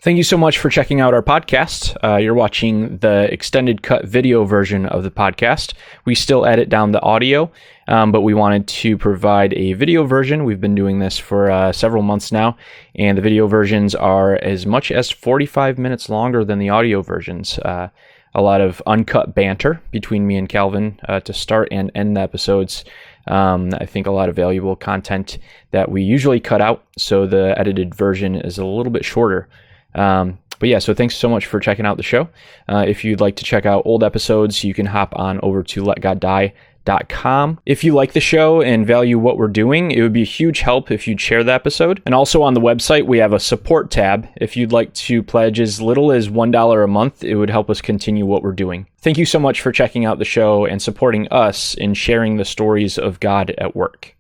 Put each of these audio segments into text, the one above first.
Thank you so much for checking out our podcast. You're watching the extended cut video version of the podcast. We still edit down the audio, but we wanted to provide a video version. We've been doing this for several months now, and the video versions are as much as 45 minutes longer than the audio versions. A lot of uncut banter between me and Calvin to start and end the episodes. I think a lot of valuable content that we usually cut out, so the edited version is a little bit shorter. But yeah, so thanks so much for checking out the show. If you'd like to check out old episodes, you can hop on over to letgoddie.com. If you like the show and value what we're doing, it would be a huge help if you'd share the episode. And also on the website, we have a support tab. If you'd like to pledge as little as $1 a month, it would help us continue what we're doing. Thank you so much for checking out the show and supporting us in sharing the stories of God at work.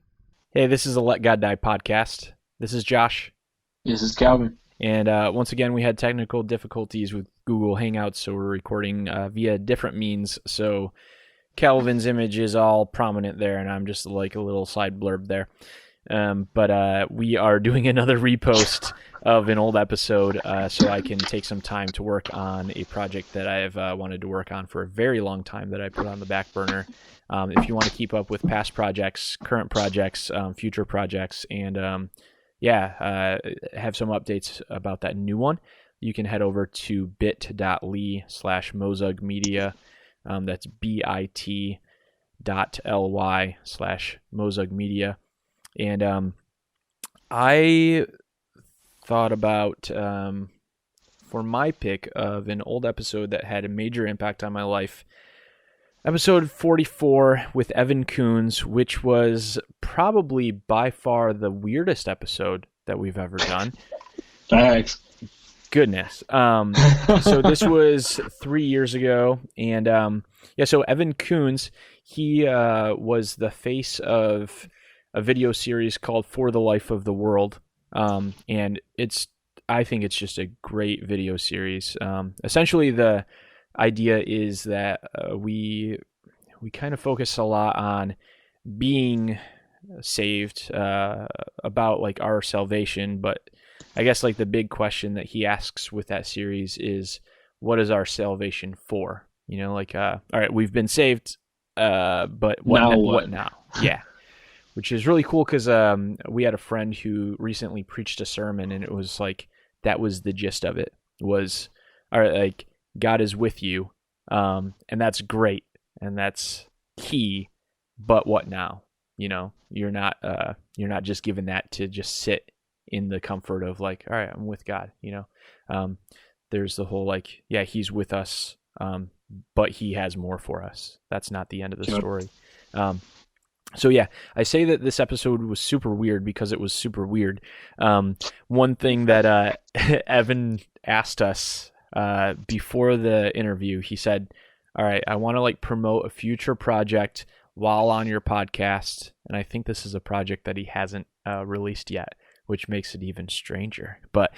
Hey, this is a Let God Die podcast. This is Josh. This is Calvin. And once again, we had technical difficulties with Google Hangouts, so we're recording via different means. So Calvin's image is all prominent there, and I'm just like a little side blurb there. But we are doing another repost of an old episode, so I can take some time to work on a project that I've wanted to work on for a very long time that I put on the back burner. If you want to keep up with past projects, current projects, future projects, and have some updates about that new one, you can head over to bit.ly/mozugmedia. That's bit.ly/mozugmedia. And I thought about, for my pick of an old episode that had a major impact on my life, episode 44 with Evan Koons, which was probably by far the weirdest episode that we've ever done. Thanks. Goodness. So this was 3 years ago. And so Evan Koons, he was the face of a video series called For the Life of the World. And I think it's just a great video series. Essentially, the idea is that we kind of focus a lot on being saved, about like our salvation, but I guess like the big question that he asks with that series is, what is our salvation for? You know, like all right, we've been saved, but what now? Yeah. Which is really cool because we had a friend who recently preached a sermon, and it was like that was the gist of it, was all right, like God is with you, and that's great, and that's key, but what now? You know, you're not just given that to just sit in the comfort of like, all right, I'm with God, you know. There's the whole like, yeah, he's with us, but he has more for us. That's not the end of the story. So yeah, I say that this episode was super weird because it was super weird. One thing that Evan asked us before the interview, he said, all right, I want to like promote a future project while on your podcast. And I think this is a project that he hasn't released yet, which makes it even stranger. But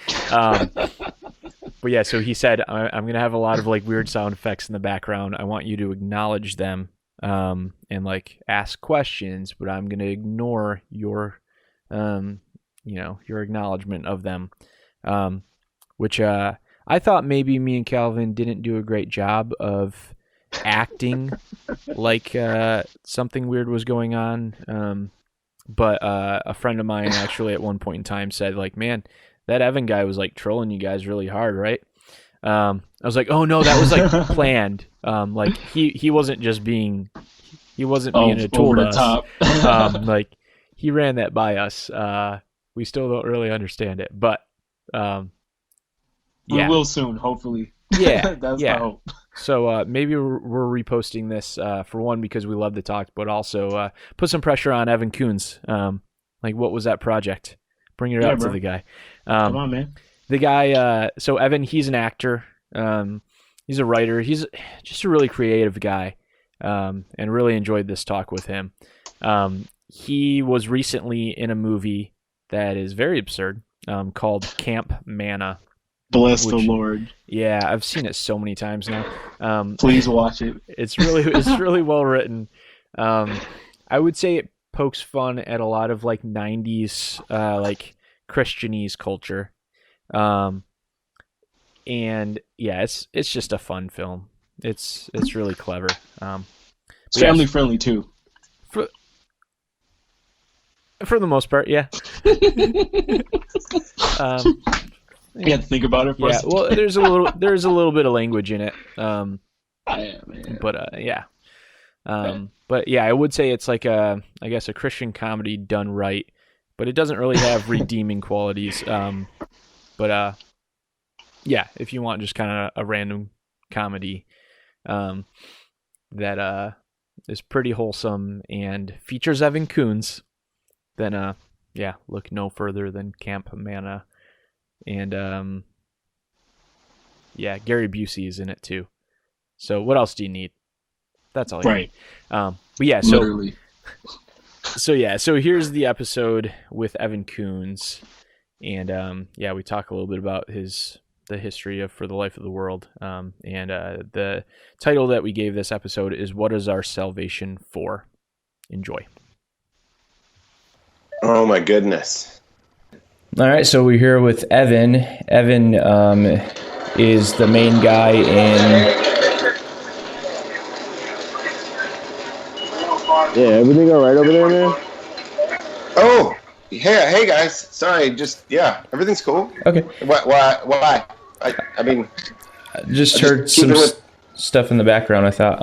yeah, so he said, I'm going to have a lot of like weird sound effects in the background. I want you to acknowledge them and like ask questions, but I'm going to ignore your, your acknowledgement of them, which I thought maybe me and Calvin didn't do a great job of acting like something weird was going on. But a friend of mine actually at one point in time said like, man, that Evan guy was like trolling you guys really hard, right? I was like, oh no, that was like planned. Like he wasn't just being, being a tool to us. Like he ran that by us. We still don't really understand it, but we will soon, hopefully. Yeah, that's yeah. the hope. So maybe we're reposting this for one because we love to talk, but also put some pressure on Evan Koons. Like, what was that project? Bring it up to the guy. Come on, man. The guy. So Evan, he's an actor. He's a writer. He's just a really creative guy, and really enjoyed this talk with him. He was recently in a movie that is very absurd, called Camp Manna. Bless the Lord. Yeah, I've seen it so many times now. Please watch it. It's really well written. I would say it pokes fun at a lot of like 90s like Christianese culture. and yeah, it's just a fun film. It's really clever. It's family friendly too. For the most part, yeah. You have to think about it. Yeah, well, there's a little bit of language in it. But yeah. But yeah, I would say it's like I guess a Christian comedy done right, but it doesn't really have redeeming qualities. But yeah, if you want just kind of a random comedy, that is pretty wholesome and features Evan Koons, then yeah, look no further than Camp Mana, and yeah, Gary Busey is in it too. So what else do you need? That's all you need. But yeah, literally. So here's the episode with Evan Koons, and yeah, we talk a little bit about the history of For the Life of the World, and the title that we gave this episode is "What Is Our Salvation For?" Enjoy. Oh my goodness! All right, so we're here with Evan. Evan is the main guy in. Yeah, everything all right over there, man? Oh, hey guys. Sorry, everything's cool. Okay. Why? I mean, just heard some stuff in the background. I thought.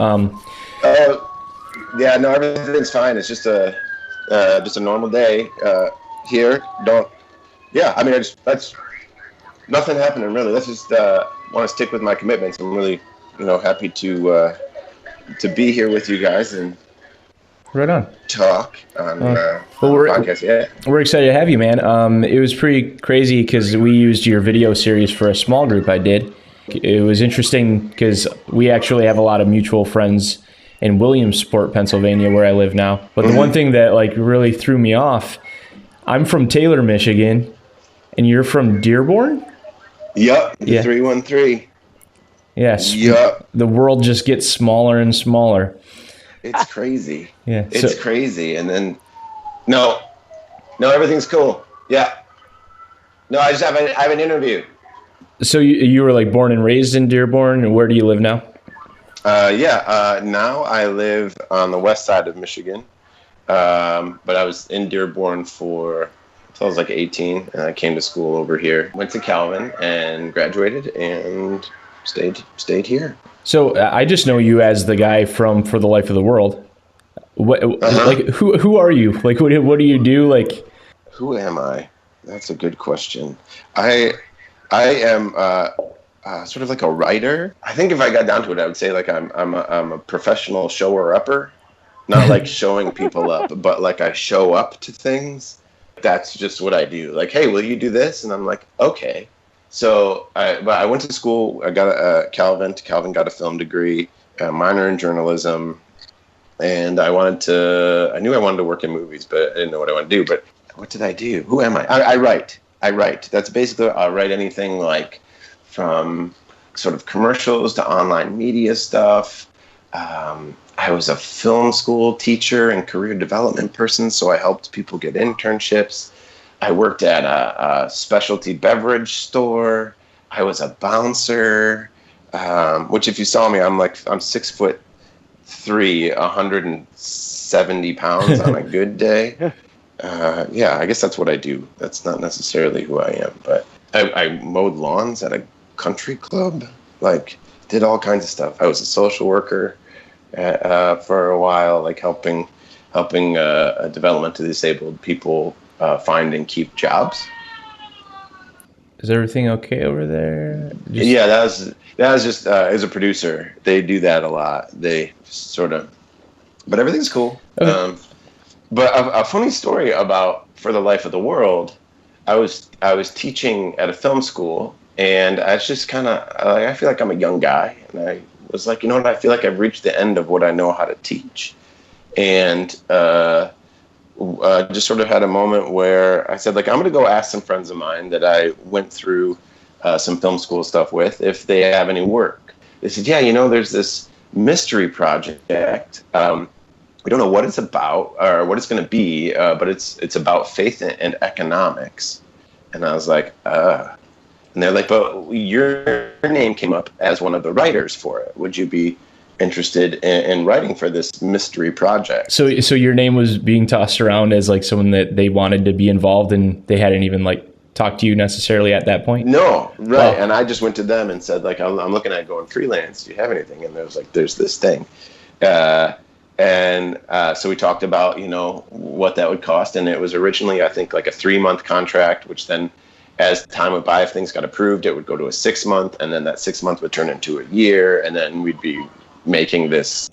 Yeah, no, everything's fine. It's just a normal day here. I mean, that's nothing happening really. Let's just want to stick with my commitments. I'm really, happy to be here with you guys and. Right on. Talk on podcast. Yeah, we're excited to have you, man. It was pretty crazy because we used your video series for a small group I did. It was interesting because we actually have a lot of mutual friends in Williamsport, Pennsylvania, where I live now. But the one thing that really threw me off, I'm from Taylor, Michigan, and you're from Dearborn? Yep, 313. Yes. Yep. The world just gets smaller and smaller. It's crazy. Yeah. It's crazy. And then, no, everything's cool. Yeah. No, I have an interview. So you were born and raised in Dearborn, and where do you live now? Now I live on the west side of Michigan. But I was in Dearborn until I was 18, and I came to school over here. Went to Calvin and graduated and stayed here. So I just know you as the guy from For the Life of the World. What who are you? What do you do? Who am I? That's a good question. I am sort of like a writer. I think if I got down to it, I would say I'm a professional shower-upper. Not showing people up, but I show up to things. That's just what I do. Hey, will you do this? And I'm okay. So I went to school. I got Calvin got a film degree, a minor in journalism, and I knew I wanted to work in movies, but I didn't know what I wanted to do. But what did I do? Who am I? I write. That's basically, I'll write anything from sort of commercials to online media stuff. I was a film school teacher and career development person, so I helped people get internships. I worked at a specialty beverage store. I was a bouncer, which if you saw me, I'm 6'3", 170 pounds on a good day. I guess that's what I do. That's not necessarily who I am, but I mowed lawns at a country club, did all kinds of stuff. I was a social worker for a while, helping developmentally disabled people find and keep jobs. Is everything okay over there? Yeah, that was just as a producer. They do that a lot. They sort of, but everything's cool. Okay. But a funny story about For the Life of the World. I was teaching at a film school, and I was just kind of I feel like I'm a young guy, and I was I feel like I've reached the end of what I know how to teach, and just sort of had a moment where I said, I'm going to go ask some friends of mine that I went through some film school stuff with if they have any work. They said, yeah, there's this mystery project. We don't know what it's about or what it's going to be, but it's about faith and economics. And I was And they're like, but your name came up as one of the writers for it. Would you be interested in writing for this mystery project? So your name was being tossed around as like someone that they wanted to be involved, and they hadn't even like talked to you necessarily at that point? No, right. Oh. And I just went to them and said, like, I'm looking at going freelance. Do you have anything? And there was like, there's this thing. So we talked about, what that would cost. And it was originally, I think, like a 3-month contract, which then as time went by, if things got approved, it would go to a 6-month. And then that 6 month would turn into a year. And then we'd be making this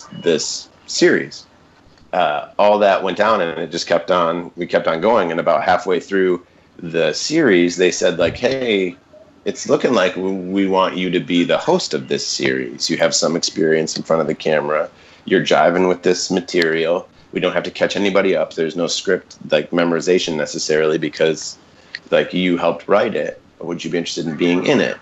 series. All that went down, and it just kept on. We kept on going. And about halfway through the series, they said, like, hey, it's looking like we want you to be the host of this series. You have some experience in front of the camera. You're jiving with this material. We don't have to catch anybody up. There's no script like memorization necessarily, because like you helped write it. Would you be interested in being in it?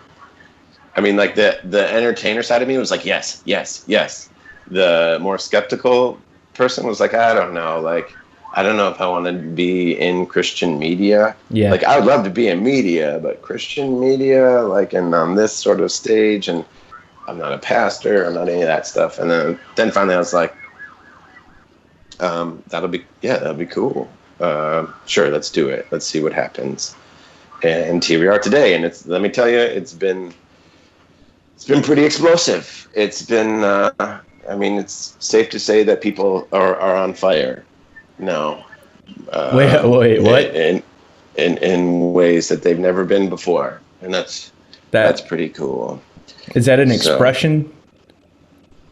I mean, like the entertainer side of me was like, yes, yes, yes. The more skeptical person was like, I don't know. Like, I don't know if I want to be in Christian media. Yeah. Like, I would love to be in media, but Christian media, like, and on this sort of stage, and I'm not a pastor, I'm not any of that stuff. And then finally I was like, that'll be cool. Sure, let's do it. Let's see what happens. And here we are today. And let me tell you, it's been pretty explosive. It's been, it's safe to say that people are on fire now. Wait, what? In ways that they've never been before. And that's pretty cool. Is that an expression?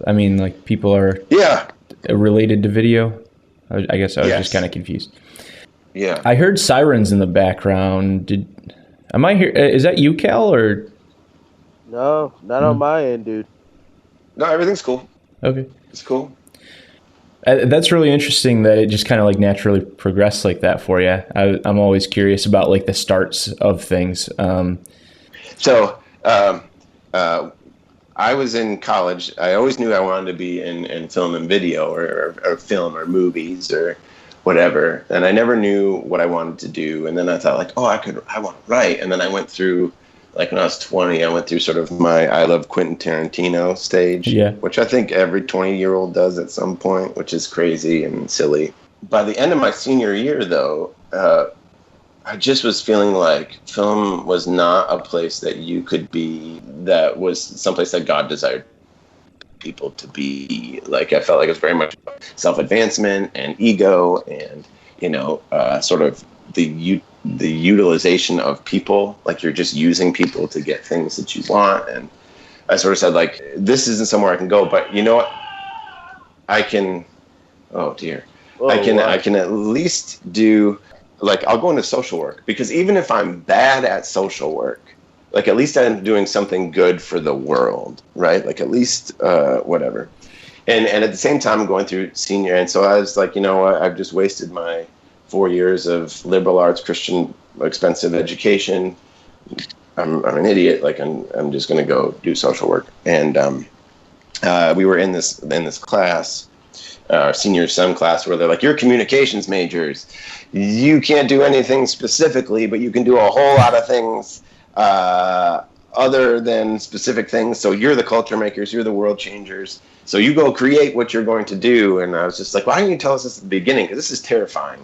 I mean, like people are related to video? I guess I was just kind of confused. Yeah. I heard sirens in the background. Am I here? Is that you, Cal, or? No, not on my end, dude. No, everything's cool. Okay. It's cool. That's really interesting that it just kind of like naturally progressed like that for you. I'm always curious about like the starts of things. I was in college. I always knew I wanted to be in film and video or film or movies or whatever. And I never knew what I wanted to do. And then I thought like, I want to write. And then I went through, like when I was 20, I went through sort of my I love Quentin Tarantino stage, which I think every 20-year-old does at some point, which is crazy and silly. By the end of my senior year, though, I just was feeling like film was not a place that you could be, that was someplace that God desired people to be. Like, I felt like it was very much self-advancement and ego and, sort of the utilization of people. Like, you're just using people to get things that you want. And I sort of said, like, this isn't somewhere I can go, but you know what? I can, I can at least do... Like, I'll go into social work, because even if I'm bad at social work, like, at least I'm doing something good for the world, right? Like, at least whatever. And at the same time, I'm going through senior. And so I was like, you know what? I've just wasted my 4 years of liberal arts, Christian, expensive education. I'm an idiot. Like, I'm just going to go do social work. And we were in this class, our senior SEM class, where they're like, you're communications majors. You can't do anything specifically, but you can do a whole lot of things other than specific things. So you're the culture makers, you're the world changers. So you go create what you're going to do. And I was just like, why didn't you tell us this at the beginning? Because this is terrifying.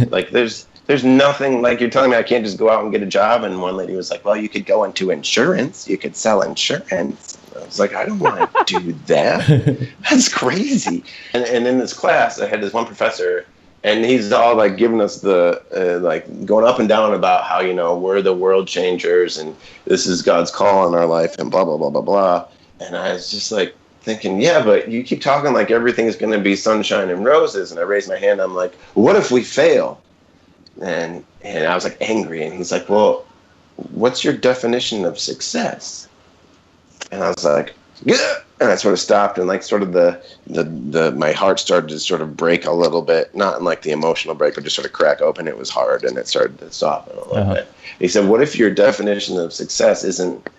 Like, there's nothing, like, you're telling me I can't just go out and get a job. And one lady was like, well, you could go into insurance. You could sell insurance. I was like, I don't want to do that. That's crazy. And in this class, I had this one professor, and he's all like giving us the like going up and down about how, we're the world changers and this is God's call in our life and blah, blah, blah, blah, blah. And I was just like thinking, yeah, but you keep talking like everything is going to be sunshine and roses. And I raised my hand. I'm like, what if we fail? And I was like angry. And he's like, well, what's your definition of success? And I was like, yeah. And I sort of stopped, and like sort of the my heart started to sort of break a little bit, not in like the emotional break, but just sort of crack open. It was hard, and it started to soften a little bit. He said, what if your definition of success isn't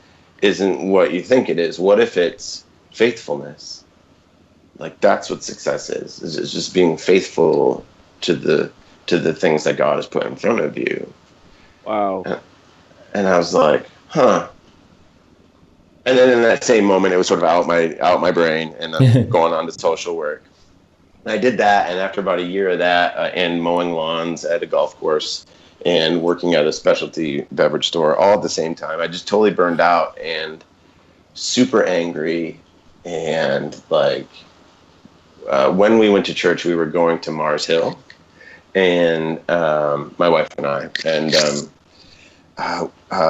what you think it is? What if it's faithfulness? Like, that's what success is. It's just being faithful to the things that God has put in front of you. Wow. And I was like, huh. And then in that same moment, it was sort of out my brain, and I'm going on to social work. And I did that, and after about a year of that, and mowing lawns at a golf course, and working at a specialty beverage store, all at the same time, I just totally burned out and super angry. And like when we went to church, we were going to Mars Hill, and my wife and I, and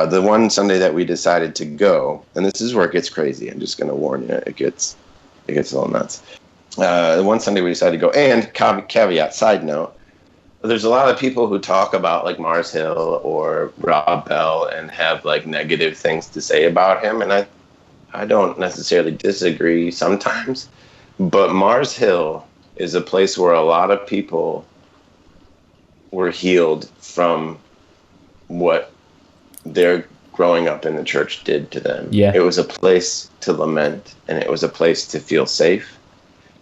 the one Sunday that we decided to go, and this is where it gets crazy. I'm just going to warn you, it gets a little nuts. The one Sunday we decided to go, and caveat, side note, there's a lot of people who talk about like Mars Hill or Rob Bell and have like negative things to say about him, and I don't necessarily disagree sometimes, but Mars Hill is a place where a lot of people were healed from what their growing up in the church did to them. Yeah. It was a place to lament, and it was a place to feel safe.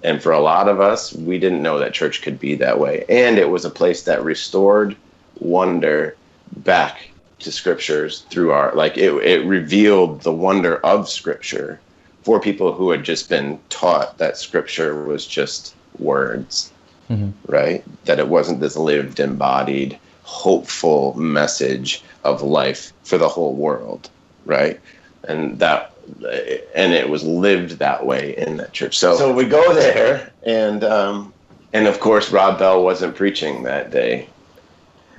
And for a lot of us, we didn't know that church could be that way. And it was a place that restored wonder back to scriptures through it revealed the wonder of scripture for people who had just been taught that scripture was just words, right? That it wasn't this lived, embodied, hopeful message of life for the whole world, right? And it was lived that way in that church. So we go there, and of course Rob Bell wasn't preaching that day.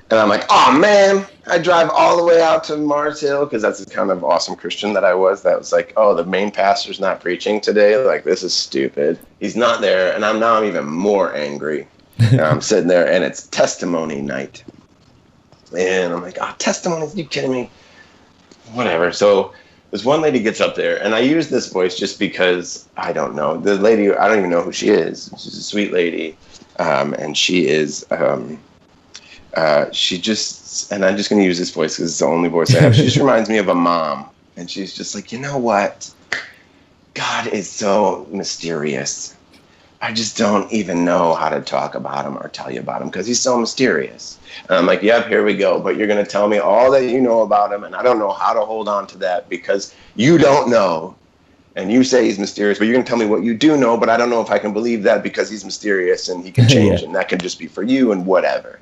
And I'm like, oh man, I drive all the way out to Mars Hill, because that's the kind of awesome Christian that I was. That was like, oh, the main pastor's not preaching today. Like, this is stupid. He's not there, and I'm even more angry. And I'm sitting there, and it's testimony night. And I'm like, oh, testimonies? Are you kidding me? Whatever. So this one lady gets up there, and I use this voice just because, I don't know. The lady, I don't even know who she is. She's a sweet lady, and she is... she just, and I'm just going to use this voice because it's the only voice I have. She just reminds me of a mom. And she's just like, you know what? God is so mysterious. I just don't even know how to talk about him or tell you about him because he's so mysterious. And I'm like, yep, here we go. But you're going to tell me all that you know about him. And I don't know how to hold on to that because you don't know. And you say he's mysterious, but you're going to tell me what you do know. But I don't know if I can believe that because he's mysterious and he can change. And that can just be for you and whatever.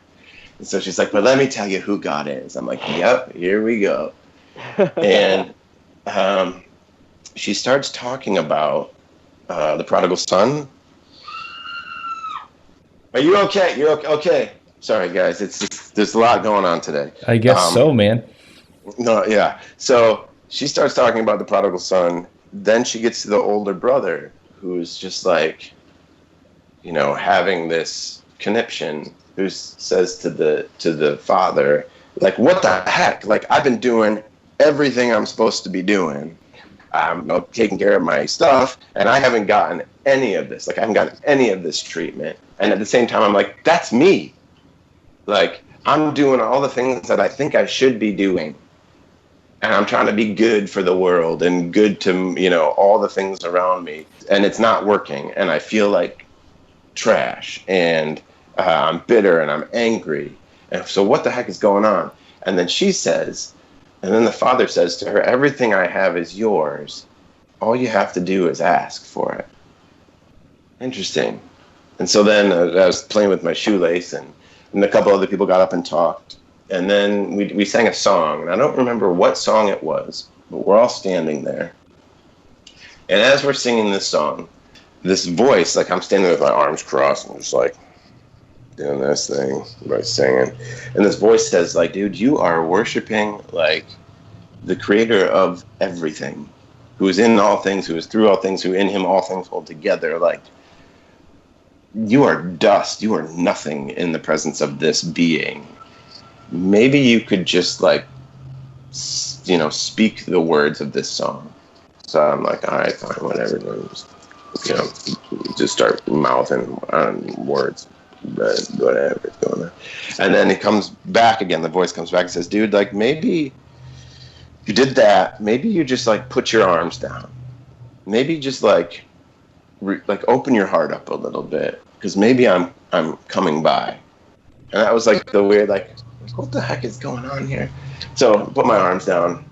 And so she's like, but let me tell you who God is. I'm like, yep, here we go. And she starts talking about the prodigal son. Are you okay? You're okay? Okay. Sorry, guys. There's a lot going on today. I guess so, man. No, yeah. So she starts talking about the prodigal son. Then she gets to the older brother, who's just like, having this conniption. Who says to the father, like, what the heck? Like, I've been doing everything I'm supposed to be doing. I'm taking care of my stuff, and I haven't gotten any of this. Like, I haven't gotten any of this treatment. And at the same time, I'm like, that's me. Like, I'm doing all the things that I think I should be doing. And I'm trying to be good for the world and good to, all the things around me. And it's not working. And I feel like trash. And I'm bitter and I'm angry. And so what the heck is going on? And then she says, and then the father says to her, everything I have is yours. All you have to do is ask for it. Interesting. And so then I was playing with my shoelace, and a couple other people got up and talked. And then we sang a song, and I don't remember what song it was, but we're all standing there. And as we're singing this song, this voice, like I'm standing with my arms crossed and just like, doing this thing by singing, and this voice says, like, dude, you are worshiping like the creator of everything, who is in all things, who is through all things, who in him all things hold together. Like, you are dust, you are nothing in the presence of this being. Maybe you could just like speak the words of this song. So I'm like, all right, fine, whatever. Just start mouthing words. But whatever's going on. And then it comes back again. The voice comes back and says, dude, like, maybe you did that. Maybe you just like put your arms down. Maybe just like open your heart up a little bit, because maybe I'm coming by. And that was like the weird, like, what the heck is going on here? So I put my arms down,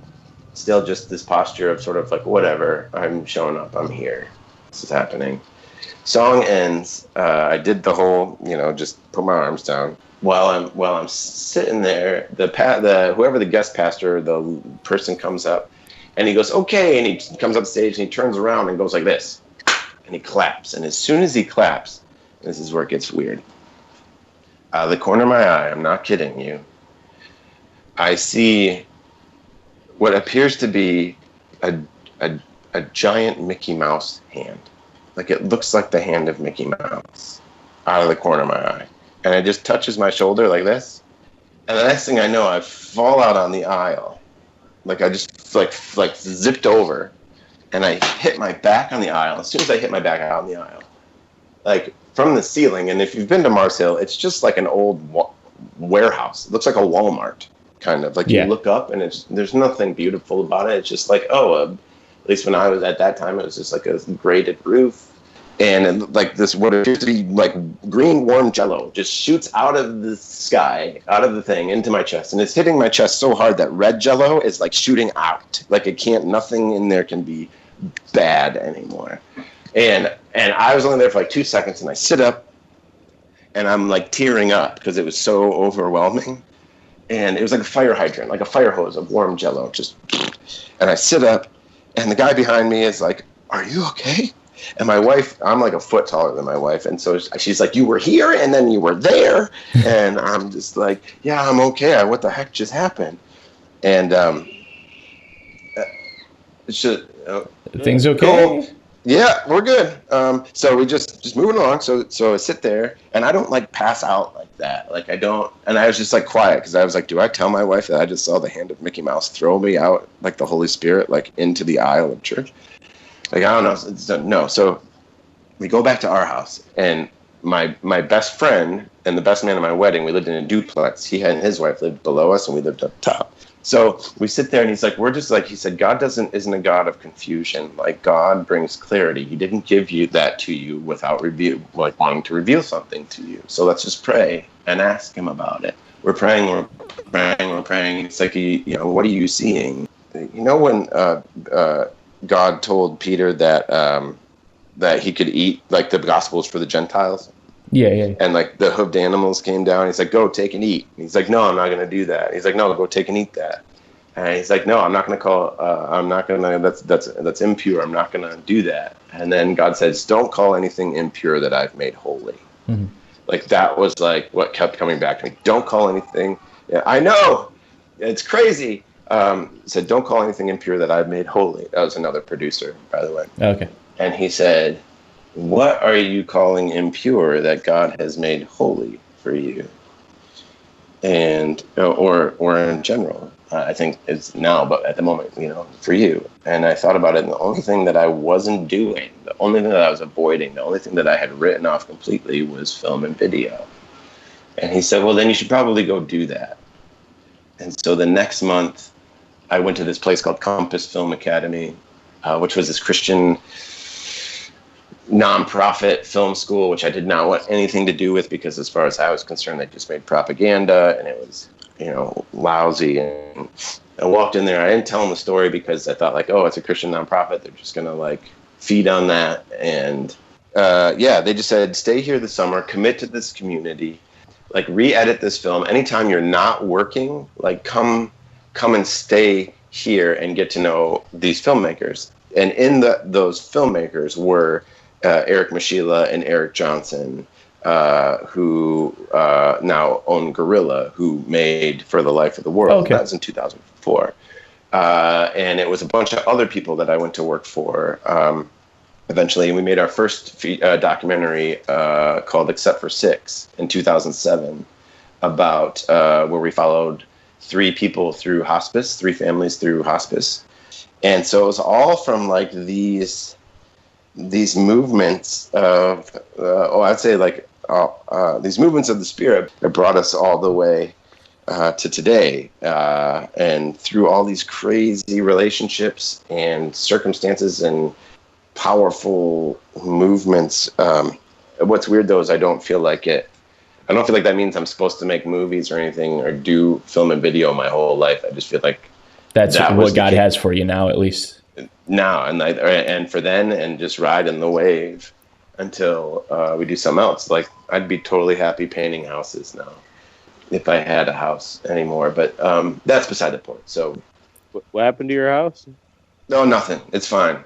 still just this posture of sort of like, whatever, I'm showing up, I'm here, this is happening. Song ends. I did the whole, just put my arms down. While I'm sitting there, the whoever the guest pastor, the person comes up, and he goes, okay, and he comes up stage and he turns around and goes like this, and he claps. And as soon as he claps, this is where it gets weird. Out of the corner of my eye, I'm not kidding you, I see what appears to be a giant Mickey Mouse hand. Like, it looks like the hand of Mickey Mouse out of the corner of my eye. And it just touches my shoulder like this. And the next thing I know, I fall out on the aisle. Like, I just like zipped over. And I hit my back on the aisle. As soon as I hit my back out on the aisle, like from the ceiling. And if you've been to Mars Hill, it's just like an old warehouse. It looks like a Walmart, kind of. Like, you look up and there's nothing beautiful about it. It's just like, at least when I was at that time, it was just like a grated roof. And like this, what appears to be like green warm jello just shoots out of the sky, out of the thing, into my chest. And it's hitting my chest so hard that red jello is like shooting out. Like, nothing in there can be bad anymore. And I was only there for like 2 seconds, and I sit up and I'm like tearing up because it was so overwhelming. And it was like a fire hydrant, like a fire hose of warm jello. And I sit up. And the guy behind me is like, are you okay? And my wife, I'm like a foot taller than my wife. And so she's like, you were here and then you were there. And I'm just like, yeah, I'm okay. What the heck just happened? And things okay? Yeah, we're good. So we just moving along. So I sit there, and I don't like pass out like that. Like, I don't. And I was just like quiet because I was like, do I tell my wife that I just saw the hand of Mickey Mouse throw me out like the Holy Spirit, like into the aisle of church? Like, I don't know. No. So we go back to our house, and my best friend and the best man at my wedding, we lived in a duplex. He and his wife lived below us, and we lived up top. So we sit there, and he's like, we're just like, he said, God isn't a God of confusion. Like, God brings clarity. He didn't give you that to you without wanting to reveal something to you. So let's just pray and ask him about it. We're praying. It's like, what are you seeing? When God told Peter that he could eat, like, the Gospels for the Gentiles? Yeah. And like the hoofed animals came down. He's like, go take and eat. And he's like, no, I'm not going to do that. He's like, no, go take and eat that. And he's like, no, I'm not going to that's impure. I'm not going to do that. And then God says, don't call anything impure that I've made holy. Mm-hmm. Like, that was like what kept coming back to me. Don't call anything. Yeah, I know. It's crazy. Said, don't call anything impure that I've made holy. That was another producer, by the way. Okay. And he said, what are you calling impure that God has made holy for you? And, or in general, I think it's now, but at the moment, for you. And I thought about it, and the only thing that I wasn't doing, the only thing that I was avoiding, the only thing that I had written off completely was film and video. And he said, well, then you should probably go do that. And so the next month, I went to this place called Compass Film Academy, which was this Christian nonprofit film school, which I did not want anything to do with, because as far as I was concerned, they just made propaganda, and it was, lousy. And I walked in there. I didn't tell them the story because I thought, like, oh, it's a Christian nonprofit. They're just going to like feed on that. And they just said, stay here this summer, commit to this community, like re-edit this film. Anytime you're not working, like come and stay here and get to know these filmmakers. And in those filmmakers were Eric Mashila and Eric Johnson, who now own Gorilla, who made For the Life of the World. Okay. That was in 2004. And it was a bunch of other people that I went to work for. Eventually, we made our first documentary called Except for Six in 2007, about where we followed three people through hospice, three families through hospice. And so it was all from like these movements of, I'd say like these movements of the Spirit that brought us all the way to today. And through all these crazy relationships and circumstances and powerful movements. What's weird though is I don't feel like that means I'm supposed to make movies or anything or do film and video my whole life. I just feel like That's that was what the God case has for you now, at least. now, and for then, and just riding the wave until we do something else. Like I'd be totally happy painting houses now if I had a house anymore. But that's beside the point. So What happened to your house? no, nothing. It's fine.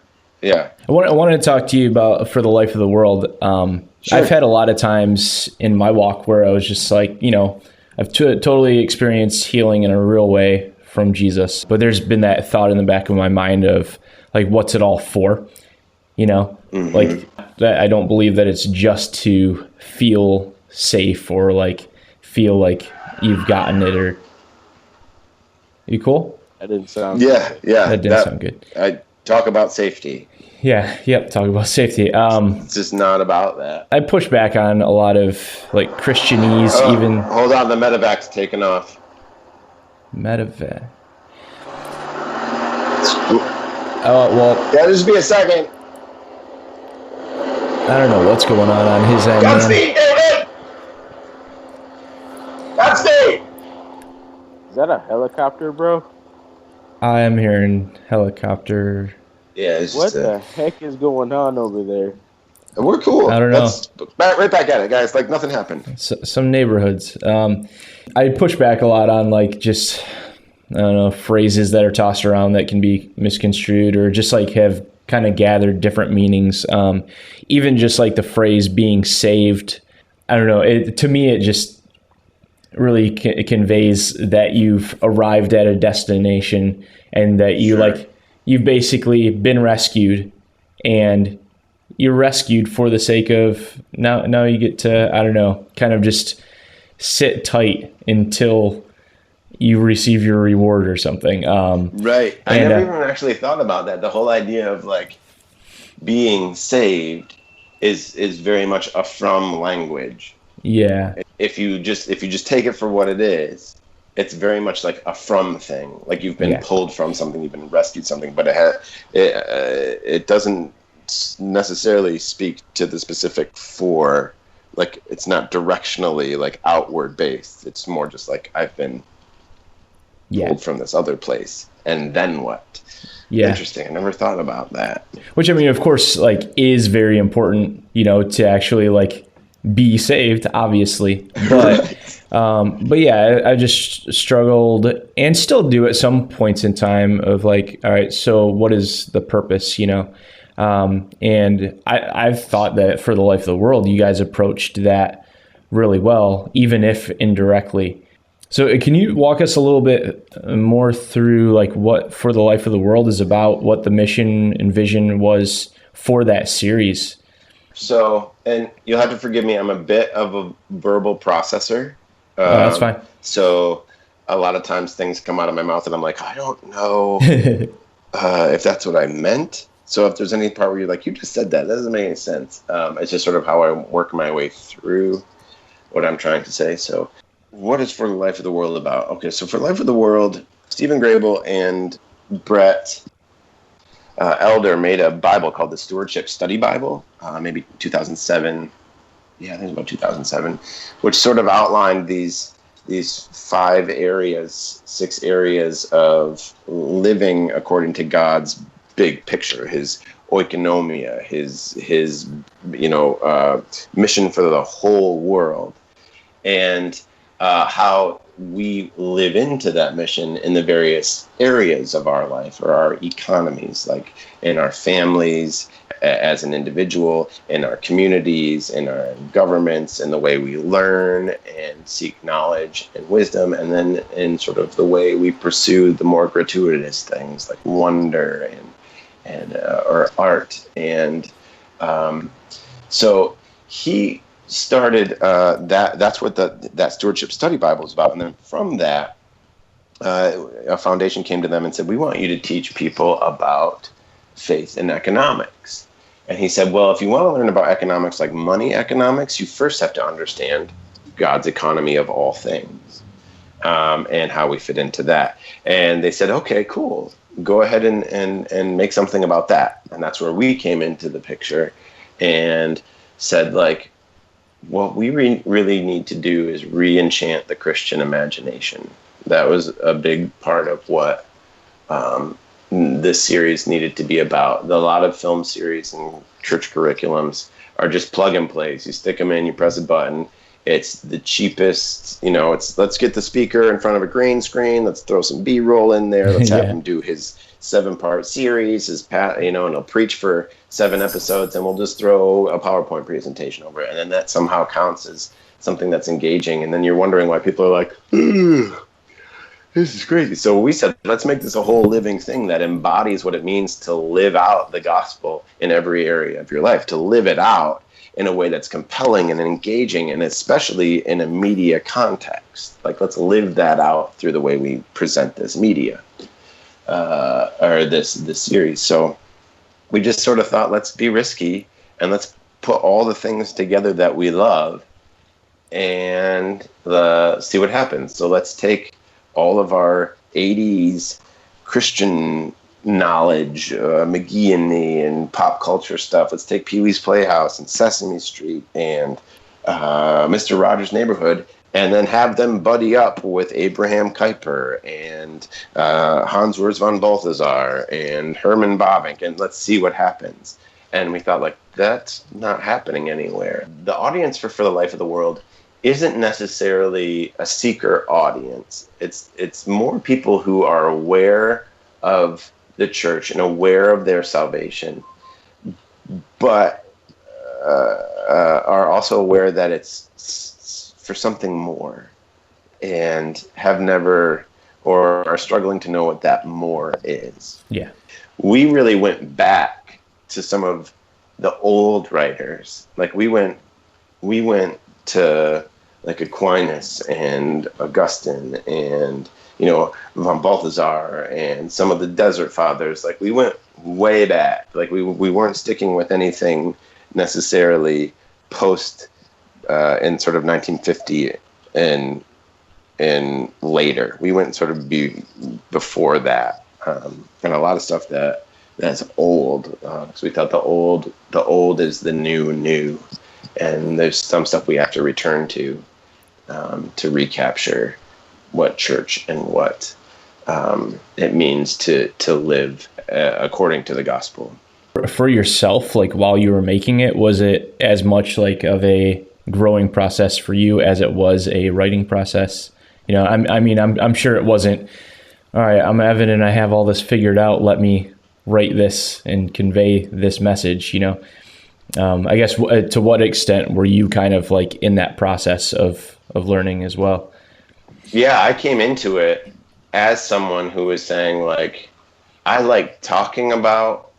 Yeah. I wanted to talk to you about For the Life of the World. Sure. I've had a lot of times in my walk where I was just like, I've totally experienced healing in a real way from Jesus. But there's been that thought in the back of my mind of like, what's it all for? Like that. I don't believe that it's just to feel safe or like feel like you've gotten it. Or you cool? That didn't sound Yeah. That didn't sound good. I talk about safety. Yeah. Yep. Talk about safety. It's just not about that. I push back on a lot of like Christianese, even Hold on, the medevac's taking off. medevac. Oh well, Yeah, just be a second. I don't know what's going on his end. Godspeed, David. Godspeed. Is that a helicopter, bro? I am hearing helicopter. Yeah, it's What just, the heck is going on over there? we're cool. I don't know. Let's right back at it, guys. Like nothing happened. Some neighborhoods. I push back a lot on like just I don't know phrases that are tossed around that can be misconstrued or just like have kind of gathered different meanings. Even just like the phrase being saved. I don't know. To me, it just really conveys that you've arrived at a destination and that you you've basically been rescued and you're rescued for the sake of now you get to, I don't know, kind of just sit tight until you receive your reward or something. Right. I never even actually thought about that. The whole idea of like being saved is very much a from language. Yeah. If you just take it for what it is, it's very much like a from thing. Like you've been pulled from something, you've been rescued something, but it doesn't necessarily speak to the specific for. Like it's not directionally like outward based. It's more just like I've been pulled from this other place, and then what? Yeah. Interesting. I never thought about that. Which I mean, of course, like is very important, to actually like be saved, obviously. But yeah, I just struggled and still do at some points in time of like, all right, so what is the purpose, And I've thought that For the Life of the World, you guys approached that really well, even if indirectly. So can you walk us a little bit more through like what For the Life of the World is about, what the mission and vision was for that series? So, and you'll have to forgive me, I'm a bit of a verbal processor. That's fine. So a lot of times things come out of my mouth and I'm like, I don't know if that's what I meant. So if there's any part where you're like, you just said that doesn't make any sense. It's just sort of how I work my way through what I'm trying to say. So what is For the Life of the World about? Okay, so For the Life of the World, Stephen Grable and Brett Elder made a Bible called the Stewardship Study Bible, maybe 2007. Yeah, I think it was about 2007, which sort of outlined these 6 areas of living according to God's big picture, his oikonomia, his mission for the whole world, and how we live into that mission in the various areas of our life or our economies, like in our families, as an individual, in our communities, in our governments, in the way we learn and seek knowledge and wisdom, and then in sort of the way we pursue the more gratuitous things like wonder and or art. And so he started that's what that Stewardship Study Bible is about. And then from that, a foundation came to them and said, we want you to teach people about faith and economics. And he said, well, if you want to learn about economics, like money economics, you first have to understand God's economy of all things, and how we fit into that. And they said, okay, cool. Go ahead and make something about that. And that's where we came into the picture and said, like, what we really need to do is re-enchant the Christian imagination. That was a big part of what this series needed to be about. A lot of film series and church curriculums are just plug and plays. You stick them in, you press a button. It's the cheapest, it's let's get the speaker in front of a green screen. Let's throw some B-roll in there. Let's have him do his 7-part series, and he'll preach for 7 episodes, and we'll just throw a PowerPoint presentation over it. And then that somehow counts as something that's engaging. And then you're wondering why people are like, ugh, this is crazy. So we said, let's make this a whole living thing that embodies what it means to live out the gospel in every area of your life, to live it out in a way that's compelling and engaging, and especially in a media context. Like, let's live that out through the way we present this media, or this series. So we just sort of thought, let's be risky, and let's put all the things together that we love, and see what happens. So let's take all of our 80s Christian knowledge, McGee and pop culture stuff. Let's take Pee-wee's Playhouse and Sesame Street and Mr. Rogers' Neighborhood, and then have them buddy up with Abraham Kuyper and Hans Urs von Balthasar and Herman Bavinck, and let's see what happens. And we thought, like, that's not happening anywhere. The audience for the Life of the World isn't necessarily a seeker audience. It's more people who are aware of the church and aware of their salvation, but are also aware that it's for something more, and have never, or are struggling to know what that more is. Yeah. We really went back to some of the old writers. Like, we went to like Aquinas and Augustine and von Balthasar and some of the Desert Fathers. Like, we went way back. Like, we weren't sticking with anything necessarily post in sort of 1950 and later. We went sort of before that, and a lot of stuff that's old, because we thought the old is the new, and there's some stuff we have to return to recapture what church and what it means to live according to the gospel. For yourself, like, while you were making it, was it as much like of a growing process for you as it was a writing process? I'm sure it wasn't, all right, I'm Evan and I have all this figured out, let me write this and convey this message, I guess, to what extent were you kind of like in that process of learning as well? Yeah, I came into it as someone who was saying, like, I like talking about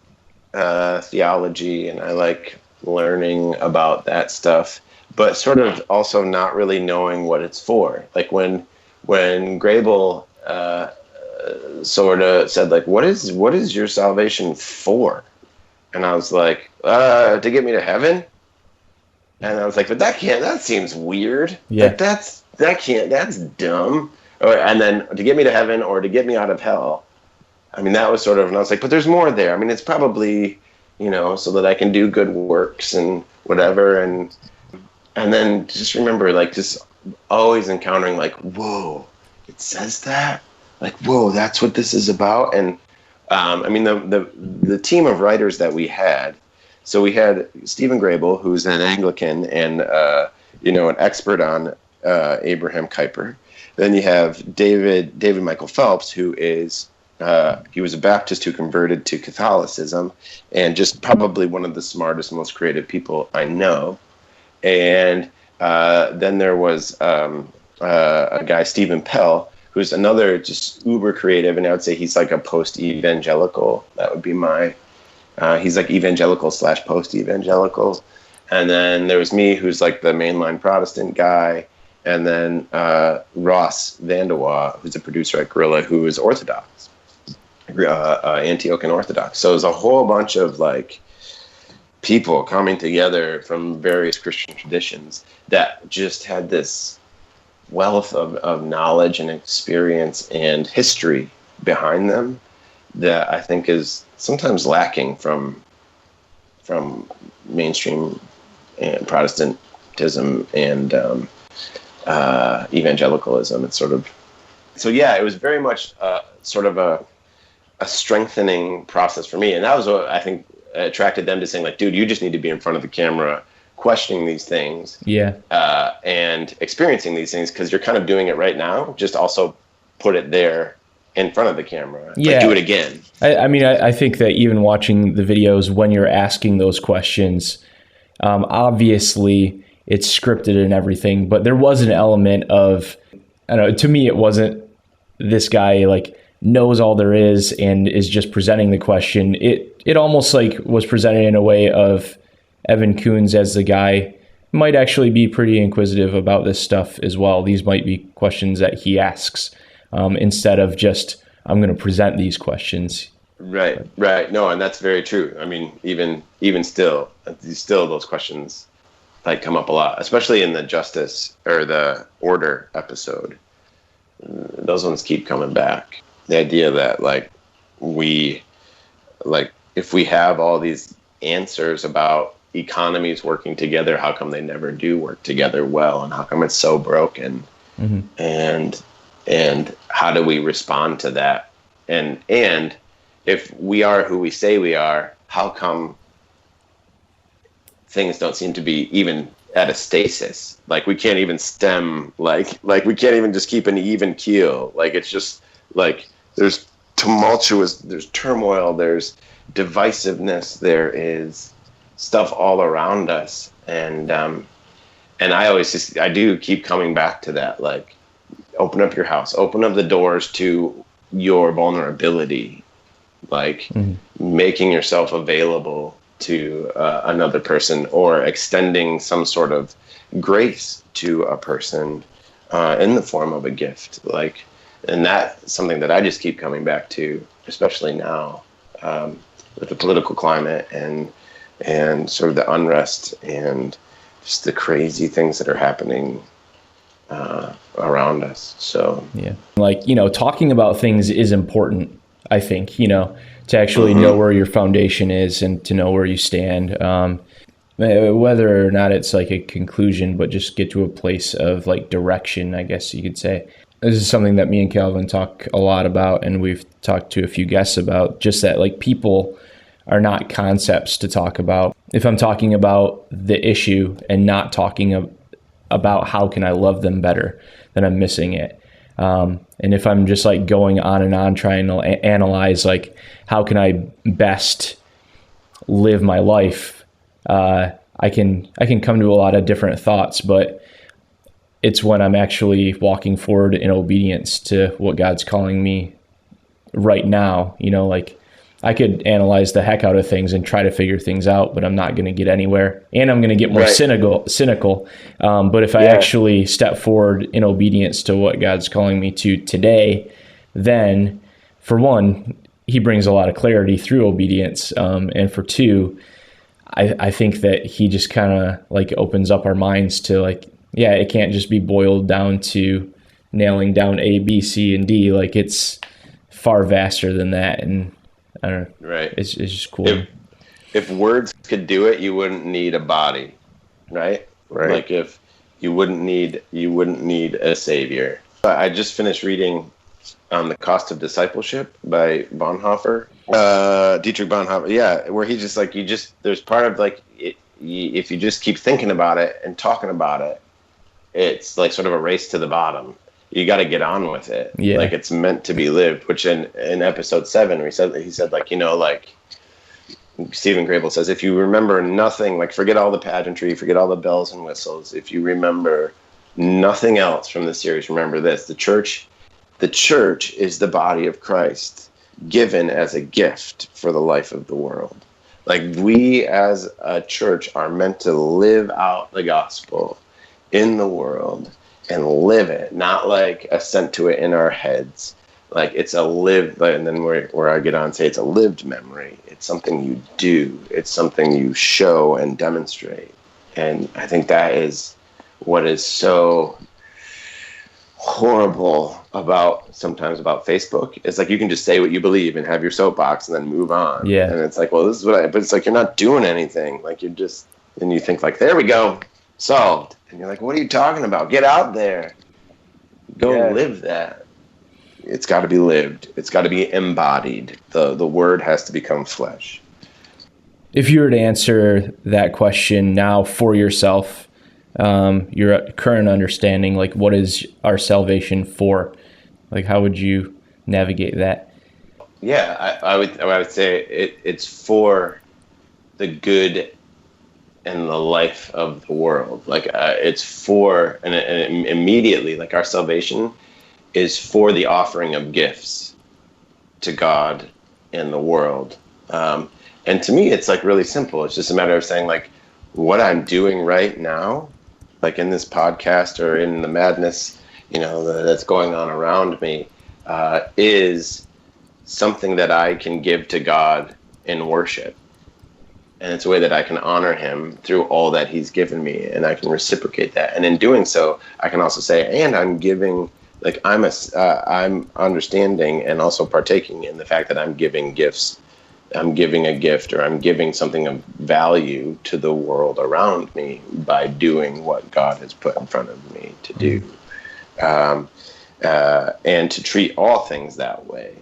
theology and I like learning about that stuff, but sort of also not really knowing what it's for. Like, when Grable sort of said, like, what is your salvation for? And I was like, to get me to heaven. And I was like, but that seems weird. Yeah. Like, that's dumb. And then to get me to heaven or to get me out of hell. I mean, that was sort of, and I was like, but there's more there. I mean, it's probably, so that I can do good works and whatever. And then just remember, like, just always encountering, like, whoa, it says that? Like, whoa, that's what this is about? And I mean, the team of writers that we had, so we had Stephen Grable, who's an Anglican and, an expert on Abraham Kuyper. Then you have David Michael Phelps, who is, he was a Baptist who converted to Catholicism, and just probably one of the smartest, most creative people I know. And then there was a guy, Stephen Pell, who's another just uber creative, and I would say he's like a post-evangelical. That would be he's like evangelical / post-evangelical. And then there was me, who's like the mainline Protestant guy, and then Ross Vandewa, who's a producer at Gorilla, who is Orthodox, Antiochian Orthodox. So there's a whole bunch of like people coming together from various Christian traditions that just had this wealth of knowledge and experience and history behind them that I think is sometimes lacking from mainstream Protestantism and evangelicalism. It's sort of, so yeah, it was very much sort of a strengthening process for me. And that was what I think attracted them to saying, like, dude, you just need to be in front of the camera questioning these things, and experiencing these things, because you're kind of doing it right now. Just also put it there in front of the camera. Like, do it again. I mean, I think that even watching the videos when you're asking those questions, obviously it's scripted and everything, but there was an element of, I don't know, to me, it wasn't this guy like knows all there is and is just presenting the question. It almost like was presented in a way of Evan Koons as the guy might actually be pretty inquisitive about this stuff as well. These might be questions that he asks, instead of just, I'm going to present these questions. Right. No, and that's very true. I mean, even still those questions like come up a lot, especially in the justice or the order episode. Those ones keep coming back. The idea that if we have all these answers about economies working together, how come they never do work together well, and how come it's so broken? And how do we respond to that? And if we are who we say we are, how come things don't seem to be even at a stasis? Like, we can't even stem, like we can't even just keep an even keel. Like, it's just like there's turmoil, there's divisiveness, there is stuff all around us. And I do keep coming back to that, like, open up your house, open up the doors to your vulnerability, like making yourself available to another person, or extending some sort of grace to a person in the form of a gift. Like, and that's something that I just keep coming back to, especially now with the political climate and sort of the unrest and just the crazy things that are happening around us. So like, talking about things is important, I think, to actually know where your foundation is and to know where you stand, whether or not it's like a conclusion, but just get to a place of like direction, I guess you could say. This is something that me and Calvin talk a lot about, and we've talked to a few guests about, just that like people are not concepts to talk about. If I'm talking about the issue and not talking about how can I love them better, then I'm missing it. And if I'm just like going on and on trying to analyze like how can I best live my life, I can come to a lot of different thoughts, but it's when I'm actually walking forward in obedience to what God's calling me right now. Like, I could analyze the heck out of things and try to figure things out, but I'm not going to get anywhere, and I'm going to get more cynical. But if I actually step forward in obedience to what God's calling me to today, then for one, he brings a lot of clarity through obedience. And for two, I think that he just kind of like opens up our minds to like, it can't just be boiled down to nailing down A, B, C, and D. Like, it's far vaster than that. And I don't know. Right. It's just cool. If words could do it, you wouldn't need a body, right? Like, if you wouldn't need a savior. I just finished reading The Cost of Discipleship by Bonhoeffer, Dietrich Bonhoeffer. Yeah, where he just like, there's part of like if you just keep thinking about it and talking about it, it's like sort of a race to the bottom. You got to get on with it. Yeah. Like, it's meant to be lived, which in episode 7, he said like, like Stephen Grable says, if you remember nothing, like forget all the pageantry, forget all the bells and whistles. If you remember nothing else from the series, remember this: the church is the body of Christ given as a gift for the life of the world. Like, we as a church are meant to live out the gospel in the world and live it, not like assent to it in our heads. Like, it's a lived, and then where I get on and say it's a lived memory. It's something you do. It's something you show and demonstrate. And I think that is what is so horrible sometimes about Facebook. It's like, you can just say what you believe and have your soapbox and then move on. Yeah. And it's like, well, this is but it's like, you're not doing anything. Like, you're just, and you think like, there we go, solved. And you're like, what are you talking about? Get out there. Go live that. it's got to be lived. It's got to be embodied. The word has to become flesh. If you were to answer that question now for yourself, your current understanding, like what is our salvation for? Like how would you navigate that? Yeah, I would say it's for the good and the life of the world. Like it's for, and immediately, like our salvation is for the offering of gifts to God and the world. And to me, it's like really simple. It's just a matter of saying like what I'm doing right now, like in this podcast or in the madness, that's going on around me, is something that I can give to God in worship. And it's a way that I can honor him through all that he's given me, and I can reciprocate that. And in doing so, I can also say, and I'm giving, like I'm understanding and also partaking in the fact that I'm giving gifts. I'm giving a gift, or I'm giving something of value to the world around me by doing what God has put in front of me to do. And to treat all things that way,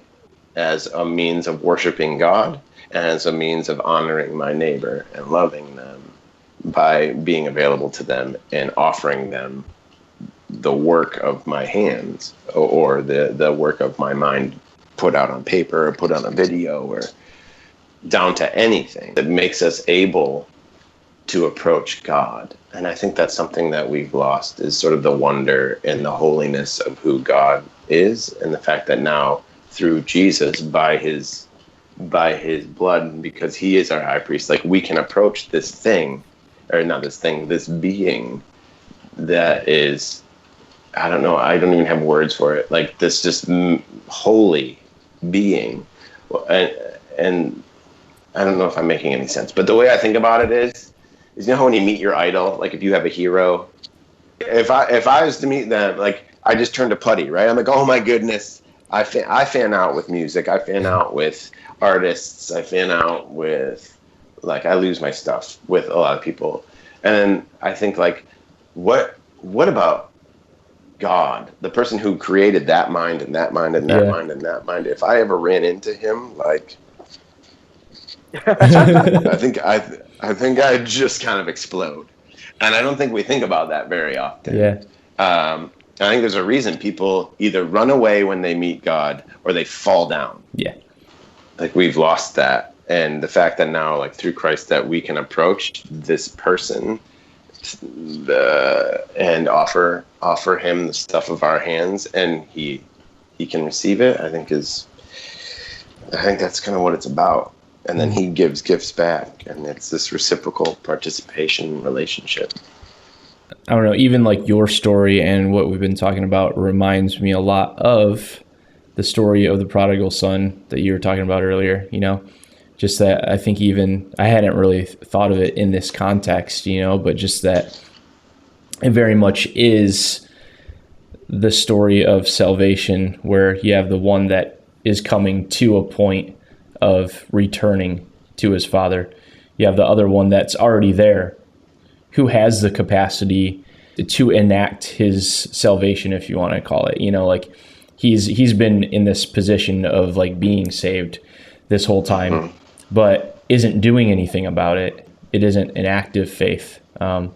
as a means of worshiping God and as a means of honoring my neighbor and loving them by being available to them and offering them the work of my hands or the work of my mind put out on paper or put on a video or down to anything that makes us able to approach God. And I think that's something that we've lost, is sort of the wonder and the holiness of who God is, and the fact that now through Jesus, by his blood, because he is our high priest, like we can approach this thing, or not this thing, this being that is, I don't know, I don't even have words for it, like this just holy being. And I don't know if I'm making any sense, but the way I think about it is how when you meet your idol, like if you have a hero, if I was to meet them, like I just turn to putty, right? I'm like, oh my goodness, I fan out with music, I fan out with artists, I fan out with, like, I lose my stuff with a lot of people, and then I think like, what about God, the person who created that mind and that mind and that mind and that mind? If I ever ran into him, like, I think I'd just kind of explode, and I don't think we think about that very often. Yeah. I think there's a reason people either run away when they meet God or they fall down. Yeah. Like we've lost that, and the fact that now, like through Christ, that we can approach this person and offer him the stuff of our hands, and he can receive it. I think that's kind of what it's about. And then he gives gifts back, and it's this reciprocal participation relationship. I don't know, even like your story and what we've been talking about reminds me a lot of the story of the prodigal son that you were talking about earlier, just that I think even I hadn't really thought of it in this context, but just that it very much is the story of salvation, where you have the one that is coming to a point of returning to his father. You have the other one that's already there, who has the capacity to enact his salvation, if you want to call it. Like he's been in this position of like being saved this whole time, but isn't doing anything about it. It isn't an active faith. And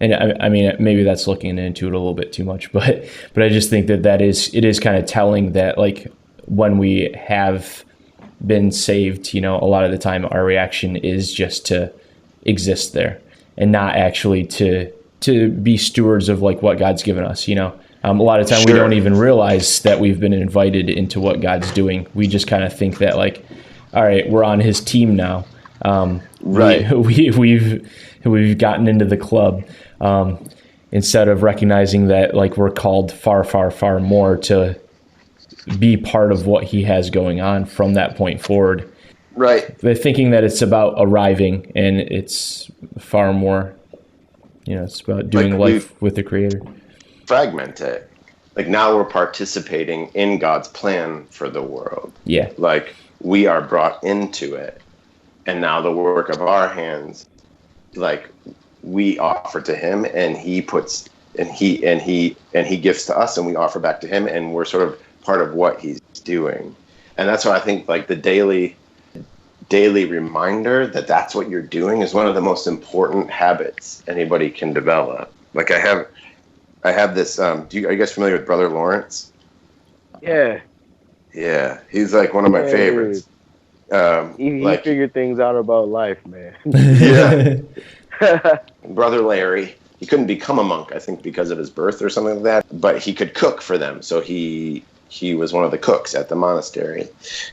I mean, maybe that's looking into it a little bit too much, but I just think that it is kind of telling that like when we have been saved, a lot of the time our reaction is just to exist there and not actually to be stewards of like what God's given us. A lot of time we don't even realize that we've been invited into what God's doing. We just kind of think that like, all right, we're on his team now. Right. We've gotten into the club, instead of recognizing that like we're called far, far, far more to be part of what he has going on from that point forward. Right. They're thinking that it's about arriving, and it's far more, it's about doing like life with the Creator. Fragment it. Like now we're participating in God's plan for the world. Yeah. Like we are brought into it, and now the work of our hands, like we offer to him, and he puts, and he gives to us, and we offer back to him, and we're sort of part of what he's doing. And that's why I think like the daily reminder that that's what you're doing is one of the most important habits anybody can develop. Like I have this, are you guys familiar with Brother Lawrence? Yeah. Yeah. He's like one of my favorites. He figured things out about life, man. Yeah. Brother Larry, he couldn't become a monk, I think, because of his birth or something like that, but he could cook for them. So he was one of the cooks at the monastery.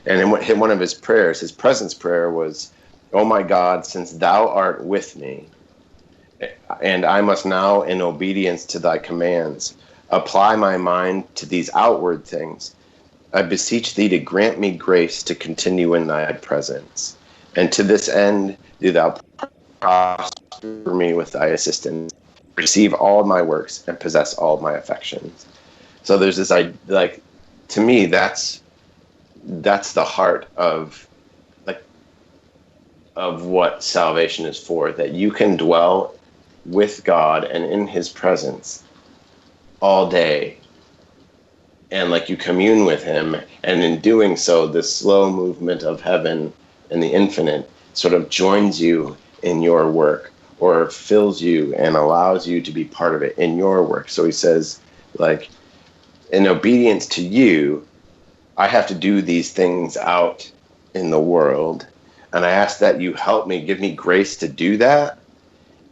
And in one of his prayers, his presence prayer was, "Oh my God, since thou art with me, and I must now, in obedience to thy commands, apply my mind to these outward things, I beseech thee to grant me grace to continue in thy presence. And to this end, do thou prosper me with thy assistance, receive all my works, and possess all my affections." So there's this, like, to me, that's the heart of what salvation is for, that you can dwell with God and in his presence all day, and like you commune with him, and in doing so, the slow movement of heaven and the infinite sort of joins you in your work, or fills you and allows you to be part of it in your work. So he says, like, in obedience to you, I have to do these things out in the world, and I ask that you help me, give me grace to do that,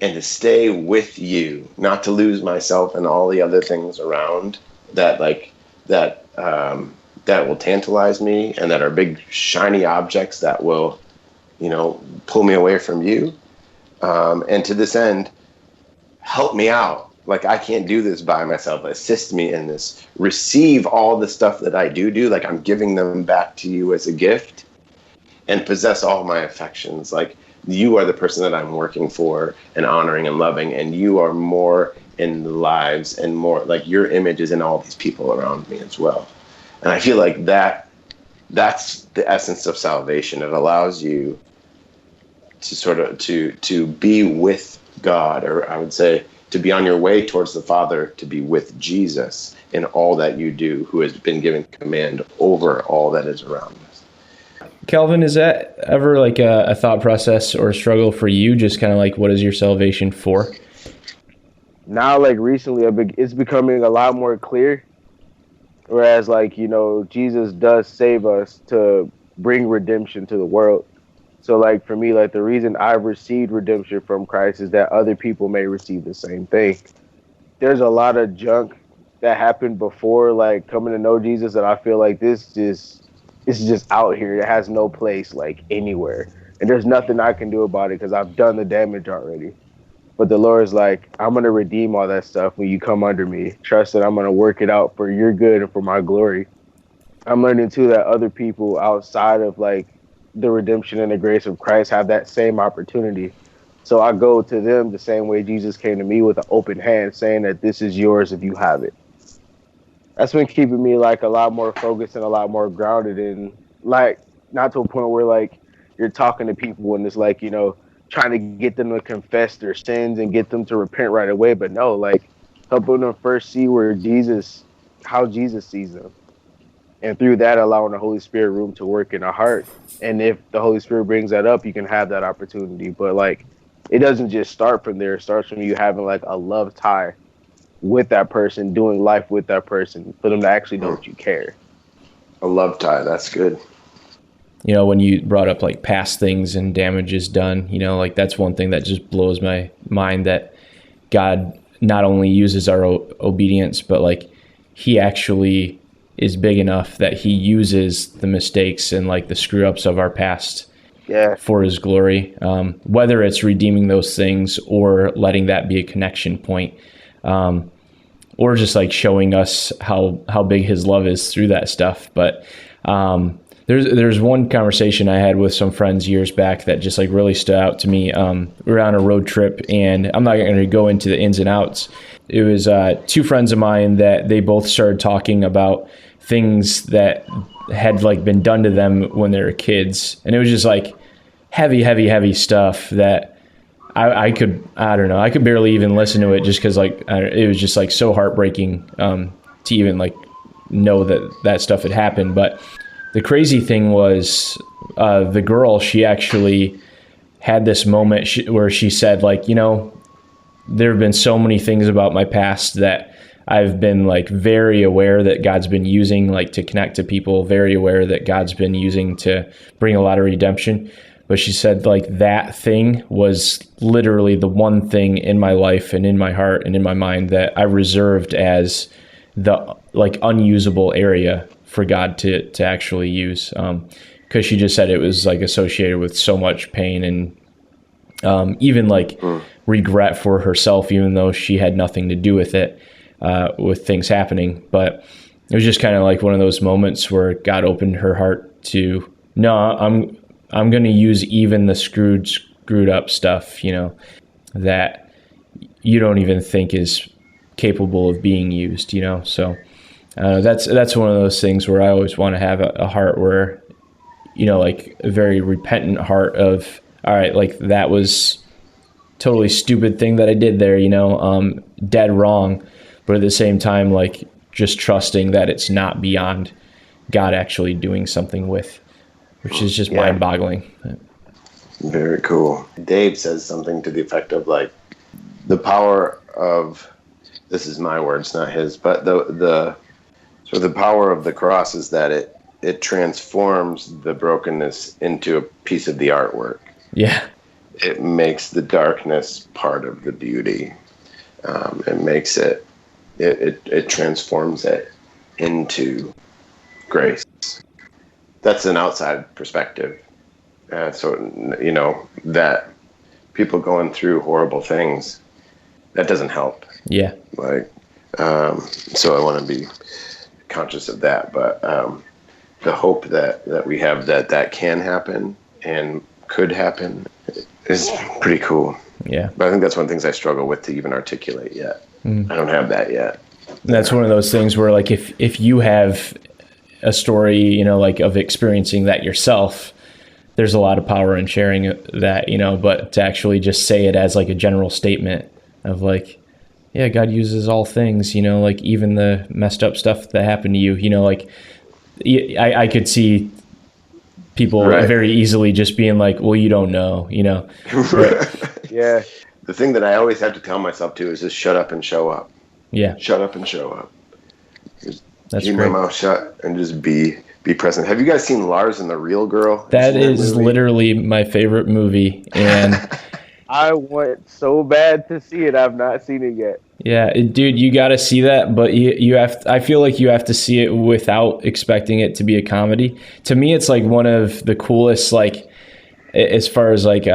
and to stay with you, not to lose myself and all the other things around that will tantalize me, and that are big shiny objects that will, pull me away from you. And to this end, help me out. Like, I can't do this by myself. Assist me in this. Receive all the stuff that I do. Like, I'm giving them back to you as a gift, and possess all my affections. Like, you are the person that I'm working for and honoring and loving, and you are more in the lives, and more like your image is in all these people around me as well. And I feel like that's the essence of salvation. It allows you to sort of to be with God, or I would say to be on your way towards the Father, to be with Jesus in all that you do, who has been given command over all that is around us. Calvin, is that ever like a thought process or a struggle for you? Just kind of like, what is your salvation for? Now, like recently, it's becoming a lot more clear. Whereas, like, Jesus does save us to bring redemption to the world. So, like, for me, like, the reason I've received redemption from Christ is that other people may receive the same thing. There's a lot of junk that happened before, like, coming to know Jesus, that I feel like this is just out here. It has no place, like, anywhere. And there's nothing I can do about it because I've done the damage already. But the Lord is like, I'm going to redeem all that stuff when you come under me. Trust that I'm going to work it out for your good and for my glory. I'm learning, too, that other people outside of, like, the redemption and the grace of Christ have that same opportunity. So I go to them the same way Jesus came to me, with an open hand, saying that this is yours if you have it. That's been keeping me, like, a lot more focused and a lot more grounded, and, like, not to a point where, like, you're talking to people and it's like, trying to get them to confess their sins and get them to repent right away. But no, like, helping them first see how Jesus sees them. And through that, allowing the Holy Spirit room to work in our heart. And if the Holy Spirit brings that up, you can have that opportunity. But, like, it doesn't just start from there. It starts from you having, like, a love tie with that person, doing life with that person, for them to actually know that you care. A love tie, that's good. When you brought up like past things and damages done, like that's one thing that just blows my mind, that God not only uses our obedience, but like he actually is big enough that he uses the mistakes and like the screw ups of our past for his glory, whether it's redeeming those things or letting that be a connection point, or just like showing us how big his love is through that stuff. But there's one conversation I had with some friends years back that just like really stood out to me. We were on a road trip, and I'm not going to go into the ins and outs. It was two friends of mine that they both started talking about things that had like been done to them when they were kids, and it was just like heavy stuff that I could barely even listen to it, just because like it was just like so heartbreaking to even like know that stuff had happened. But the crazy thing was, the girl, she actually had this moment where she said, like, there have been so many things about my past that I've been like very aware that God's been using, like, to connect to people, very aware that God's been using to bring a lot of redemption. But she said, like, that thing was literally the one thing in my life and in my heart and in my mind that I reserved as the, like, unusable area for God to actually use. Because she just said it was, like, associated with so much pain and even, like, regret for herself, even though she had nothing to do with it. With things happening. But it was just kind of like one of those moments where God opened her heart to, no, I'm going to use even the screwed up stuff, that you don't even think is capable of being used, So that's one of those things where I always want to have a heart where, like a very repentant heart of, all right, like, that was totally stupid thing that I did there, dead wrong. But at the same time, like, just trusting that it's not beyond God actually doing something with, which is just mind-boggling. Very cool. Dave says something to the effect of, like, the power of, this is my words, not his, but the power of the cross is that it transforms the brokenness into a piece of the artwork. Yeah. It makes the darkness part of the beauty. It makes it. It transforms it into grace. That's an outside perspective. So, that people going through horrible things, that doesn't help. Yeah. Like, so I want to be conscious of that. But the hope that we have that can happen and could happen is pretty cool. Yeah. But I think that's one of the things I struggle with to even articulate yet. I don't have that yet. And that's one of those things where, like, if you have a story, like, of experiencing that yourself, there's a lot of power in sharing that, but to actually just say it as, like, a general statement of, like, yeah, God uses all things, like, even the messed up stuff that happened to you, like, I could see people very easily just being like, well, you don't know, But, Yeah. The thing that I always have to tell myself too is just shut up and show up. Yeah. Shut up and show up. Just keep great. my mouth shut and just be present. Have you guys seen Lars and the Real Girl? That is literally my favorite movie, and I want so bad to see it. I've not seen it yet. yeah, dude, you got to see that, but you have. I feel like you have to see it without expecting it to be a comedy. To me, it's like one of the coolest, like, as far as like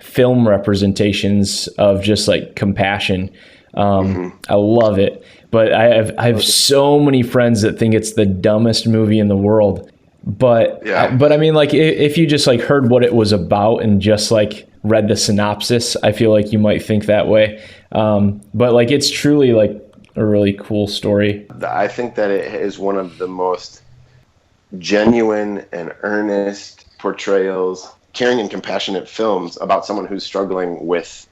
film representations of just like compassion. I love it, but I have so many friends that think it's the dumbest movie in the world. But but I mean, like, if you just like heard what it was about and just like read the synopsis, I feel like you might think that way. But like, it's truly like a really cool story. I think that it is one of the most genuine and earnest portrayals, caring and compassionate films about someone who's struggling with,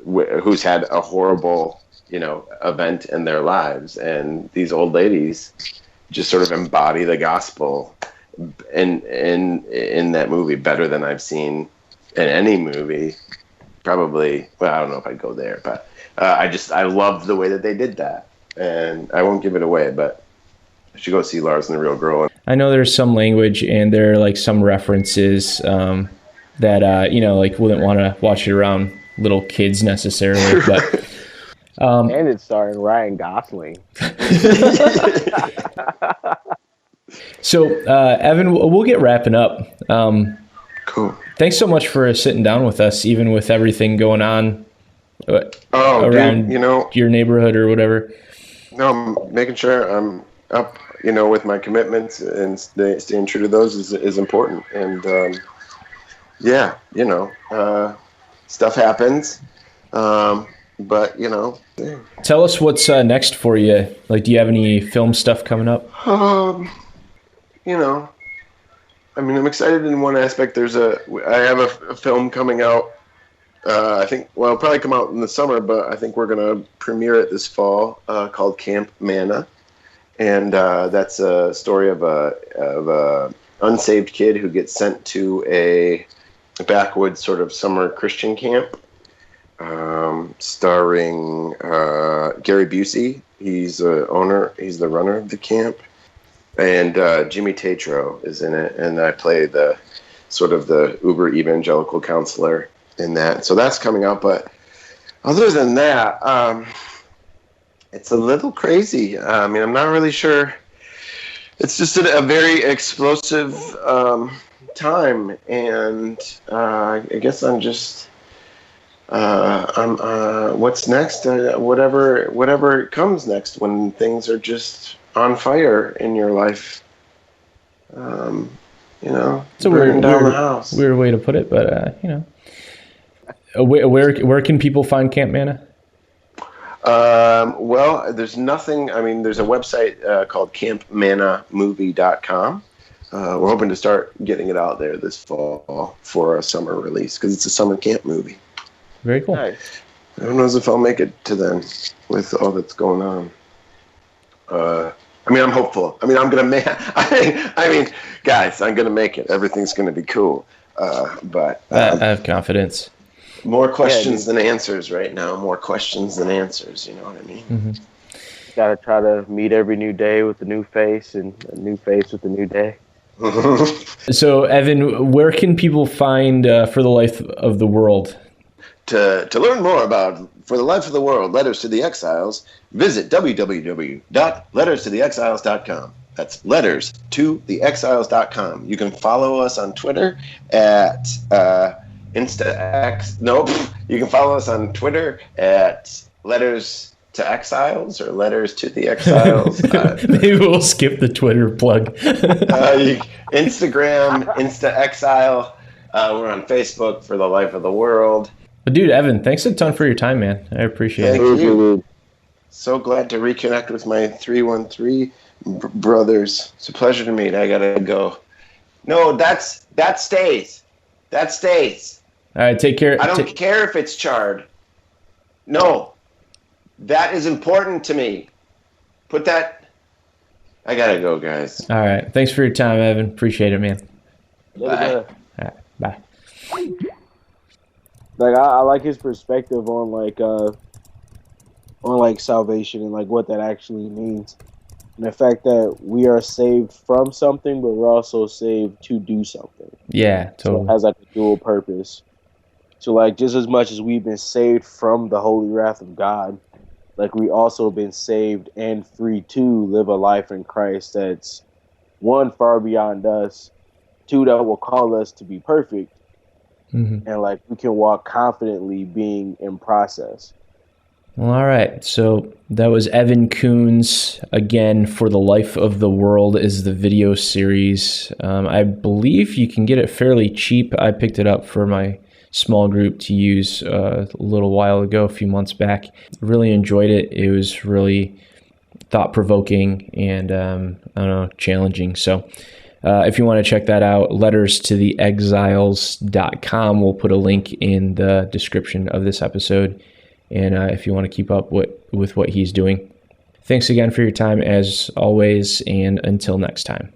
who's had a horrible, event in their lives. And these old ladies just sort of embody the gospel in that movie better than I've seen in any movie. Probably, well, I don't know if I'd go there, but I love the way that they did that. And I won't give it away, but you should go see Lars and the Real Girl. I know there's some language and there are like some references that like wouldn't want to watch it around little kids necessarily, but and it's starring Ryan Gosling. So Evan, we'll get wrapping up. Cool. Thanks so much for sitting down with us, even with everything going on around your neighborhood or whatever. No, I'm making sure I'm up, with my commitments, and staying true to those is important. And stuff happens, but Tell us what's next for you. Like, do you have any film stuff coming up? I'm excited in one aspect. I have a film coming out. I think, it'll probably come out in the summer, but I think we're going to premiere it this fall, called Camp Manna. and that's a story of a unsaved kid who gets sent to a backwoods sort of summer Christian camp, starring Gary Busey. He's the owner. He's the runner of the camp, and Jimmy Tatro is in it, and I play the sort of the uber evangelical counselor in that. So that's coming out, but other than that, it's a little crazy. I mean, I'm not really sure. It's just a very explosive time, and I guess I'm just what's next? Whatever comes next when things are just on fire in your life. It's a burning down the house. weird way to put it, but where can people find Camp Mana? Well, there's nothing. I mean, there's a website called campmanamovie.com. We're hoping to start getting it out there this fall for a summer release because it's a summer camp movie. Very cool. Nice. Who knows if I'll make it to then with all that's going on. I mean, I'm hopeful. I mean, I'm gonna make. I mean, guys, I'm gonna make it. Everything's gonna be cool. But I have confidence. more questions than answers right now. More questions than answers. You know what I mean? Mm-hmm. Gotta try to meet every new day with a new face and a new face with a new day. So, Evan, where can people find For the Life of the World? To learn more about For the Life of the World, Letters to the Exiles, visit www.letterstotheexiles.com. That's letterstotheexiles.com. You can follow us on Twitter at InstaX. Nope. You can follow us on Twitter at Letters to Exiles or Letters to the Exiles. Maybe we'll skip the Twitter plug. Instagram, InstaExile. We're on Facebook, For the Life of the World. But dude, Evan, thanks a ton for your time, man. I appreciate it. Thank you. So glad to reconnect with my 313 brothers. It's a pleasure to meet. I gotta go. No, that stays. That stays. All right, take care. I don't care if it's charred. No, that is important to me. Put that. I gotta go, guys. All right, thanks for your time, Evan. Appreciate it, man. Bye. All right, bye. Like I like his perspective on salvation and like what that actually means, and the fact that we are saved from something, but we're also saved to do something. Yeah, totally. So it has like a dual purpose. So like just as much as we've been saved from the holy wrath of God, like we also been saved and free to live a life in Christ that's one, far beyond us, two, that will call us to be perfect. Mm-hmm. And like we can walk confidently being in process. Well, all right. So that was Evan Koons. Again, For the Life of the World is the video series. I believe you can get it fairly cheap. I picked it up for my small group to use a little while ago, a few months back. Really enjoyed it. It was really thought-provoking and, challenging. So if you want to check that out, letterstotheexiles.com. We'll put a link in the description of this episode. And if you want to keep up with what he's doing. Thanks again for your time as always, and until next time.